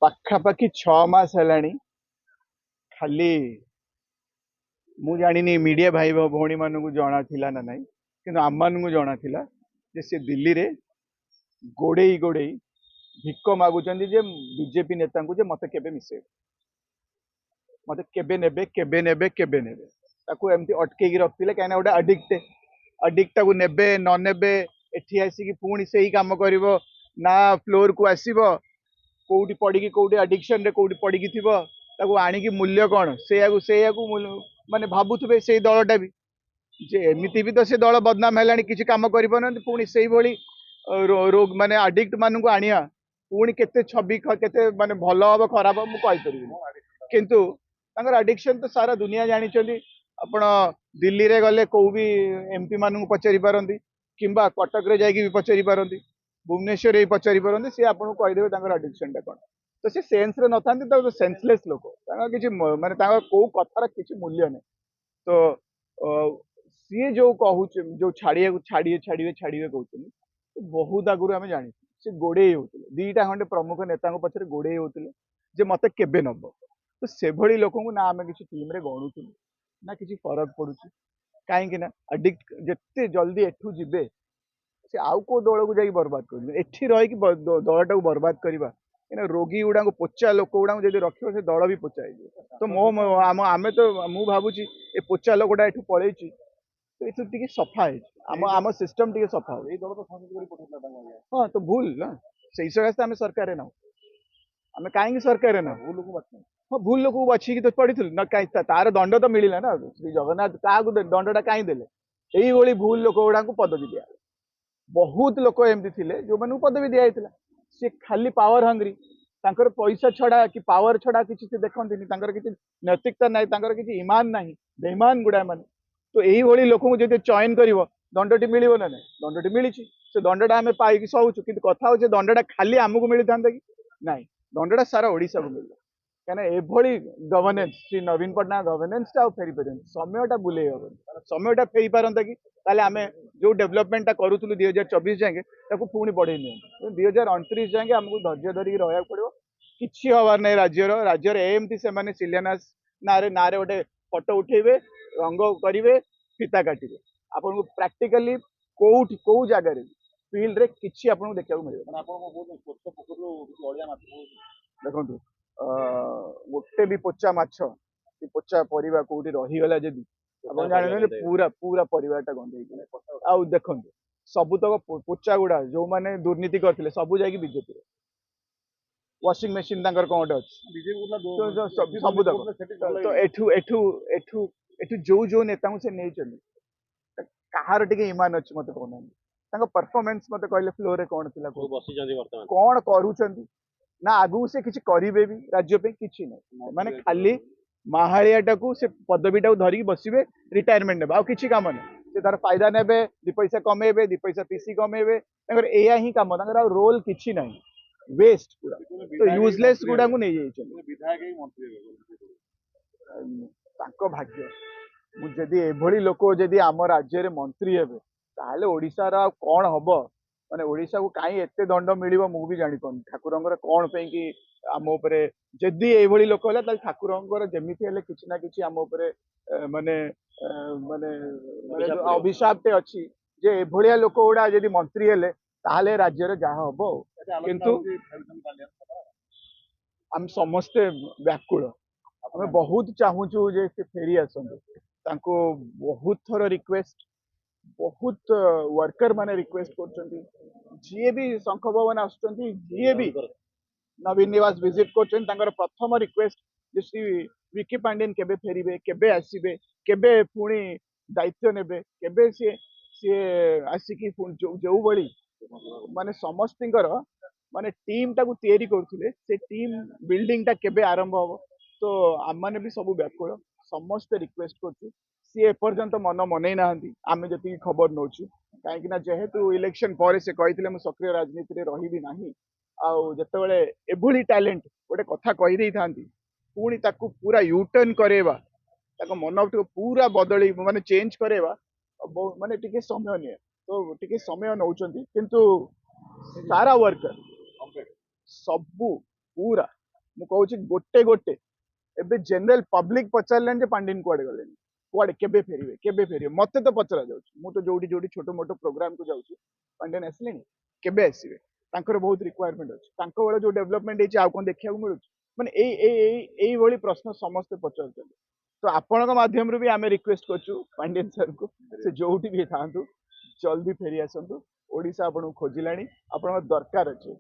पाखापाखि 6 मास है खाली मु जानी मीडिया भाई भौणी मान जना थिला ना नहीं कि आम मान जना थिला जे से दिल्ली रे गोड़े गोड़े भिक मागुचंदी जे बीजेपी नेता को जे मते केबे मिसे मते केबे नेबे ताकू एमती अटकेकी रखिले कहीं गोटे अडिक्ट को नेबे न नेबे एठी आसिकी पुणी से ही काम करिवो ना फ्लोर को आसीबो कोउटी पड़ी कोउटी एडिक्शन रे कोउटी पड़ी थिबो ताकू आनिकी मूल्य कौन से माने भाबुथबे से दलटा भी जे एमिति भी तो से दल बदनाम है किसी कम कर पुणी से रोग माने अडिक्ट मान आनिया पुणी केते छवि केते माने भल हम खराब हम मुझे किंतु आडिक्शन तो सारा दुनिया जानी आपण दिल्ली रे गले को भी एमपी मान पचारि पारती किंबा कटक रे जाइए भी पचारि पारती भुवनेश्वर ही पचारि पारती सी आपको कहीदेवे आडिक्शन टा कौन तो से सेन्स रे न सेन्सलेस लोक कि माने कौ कथार किसी मूल्य नहीं तो सी जो कहूँ जो छाड़िया छाड़िए छाड़िए छाड़िए कहते बहुत आगुरी आम जानी सी गोड़े होते दीटा खंडे प्रमुख नेता पचर गोड़े होते जे मत केबे नब तो से भली लोक ना आम किसी टीम रे गणुलु ना किसी फरक पड़ू कहीं अडिक्ट जिते जल्दी एठू जीवे से आउ को दल को जाकि बर्बाद कर एठी रही दलटा को बर्बाद करवा रोगी गुड़ा पोचा लोक गुड़ा जब रखियो से दल भी पोचा तो मो आम तो मु भावुची ए पोचा लोकटा एठू पलैची तो ये टी सफा है आम सिस्टम टी सफा हो हाँ तो भूल ना से सकाशे आम सरकार ना आम कहीं सरकार ना हाँ भूल लोक बाछी तो पड़ी ना कहीं तार दंड तो मिलला ना श्री जगन्नाथ क्या दंडा कहीं देले यही भूल लोक गुड़ा पदवी दिया बहुत लोक एमती थे जो मैंने पदवी दिखाई सी खाली पावर हंग्री तांकर पैसा छड़ा कि पावर छड़ा किसी से देखती किसी नैतिकता ना किसी ईमान ना बेईमान गुड़ा मान तो यही लोक जो चयन कर दंडटी मिल ना ना दंडटी मिली से दंडा आम पाई सहूचु कि कथा हो दंडा खाली आमको मिली था कि ना दंडा सारा ओडिशा को मिलला कहीं एभली गवर्नेंस श्री नवीन पट्टनायक गवर्नेंस फेरी पारे समयटा बुले हम समयटा फेरी पारता कि आम जो डेवलपमेंट करूँ 2024 जाए पुणी बढ़े नि 2029 जाए आमको धैर्य धरिकी रहा पड़ो कि हबार ना राज्यर एमती से शिलान्यास ना गोटे फटो उठेबे रंग करेंगे फिता काटे आपन को प्राक्टिकली कौट कौ जगार फिल्ड रे किसी आपको देखा मिले देखो गोटे भी पोचा माछ पोचा परिवा कोठी रहीगला जदि आप जान पूरा पूरा परिवारटा गंधे आउ देखो सबुतक पोचा गुड़ा जो मैंने दुर्नीति करते सब जा बीजेपी वाशिंग मेसीन कौन गोटे अच्छी सबुतक तो एठू एठू एठू एठू जो जो नेता से नहीं कहार टे ईमान अच्छी मत कहना परफॉर्मेंस मत कहले फ्लोर कौन थी कौन करूँ ना आगू से किसी करेंगे भी राज्य पे किसी ना माने खाली माहाड़ियाटा को से पदवीटा को धरिकी बसवे रिटायरमेंट ने आउ किसी काम नहीं से तार फायदा ने दी पैसा कमेबे दी पैसा पीसी कमेबे या ही काम रोल किसी ना वेस्ट पूरा तो यूजलेस गुड़ा को नहीं भाग्य मुझे एभली लोक जदि आम राज्य मंत्री हे ताहले ओडिशार कौन हम माने ओडिशा को कहीं एते दंड मिलिबो मु भी जानि पाउनी ठाकुरंगर कौन पे कि आम उपरे जदि एभली लोक होला ताल ठाकुरंगर जेमिति हेले किछि ना किछि आम उपरे माने माने माने अभिशाप ते अछि जे एभलिया लोक गुडा जदि मंत्री हेले ताहले राज्य रे जहा हबो किंतु हम समस्ते व्याकुल आम बहुत चाहूचु जे से फेरी आसंतु तांको बहुत थर रिक्वेस्ट बहुत वर्कर माने रिक्वेस्ट कर भी शंख भवन आए भी नवीन निवास विजिट कर प्रथम रिक्वेस्ट जे श्री विकी पांडेन केबे फेरिबे केबे आसीबे केबे पुणी दायित्व नेबे केबे सी आसिकी जो बड़ी माने समस्तिंकर माने टीम टाकू तैयारी करथुले से टीम बिल्डिंग टा केबे आरंभ हो तो आम माने भी सब व्याकुल समस्त रिक्वेस्ट करछु सी एपर्यंत मन मनई ना आम जी खबर नौ कहीं जेहेतु इलेक्शन पर से कही सक्रिय राजनीति में रही ना आते एभली टैलेंट गोटे कथा कहीदे था पुणी ताकू पूरा यूटर्न करेवा मन पूरा बदल माने चेंज करेवा माने टिके समय निये तो टिके समय नौ किंतु सारा वर्कर सबू पूरा कहूँ गोटे गोटे एबे जनरल पब्लिक पचारे जे पांडिन कुआडे गले कुआडे केबे फेरिवे मत तो पचरा जाउछि मु तो जोडी जोडी छोट मोटो प्रोग्राम को जाउछि पांडियन आसले केबे आसीबे तांकर बहुत रिक्वायरमेंट अछि तांको बेले जो डेवलपमेंट हेछि आ कोन देखिया मिलुछि माने एई भली प्रश्न समस्त पचारछन तो आपणक माध्यम भी आम रिक्वेस्ट करछु पांडियन सर को से जोटी भी थांतु जल्दी फेरी आसतु ओडिशा आपन खोजिलाणी आपन दरकार अछि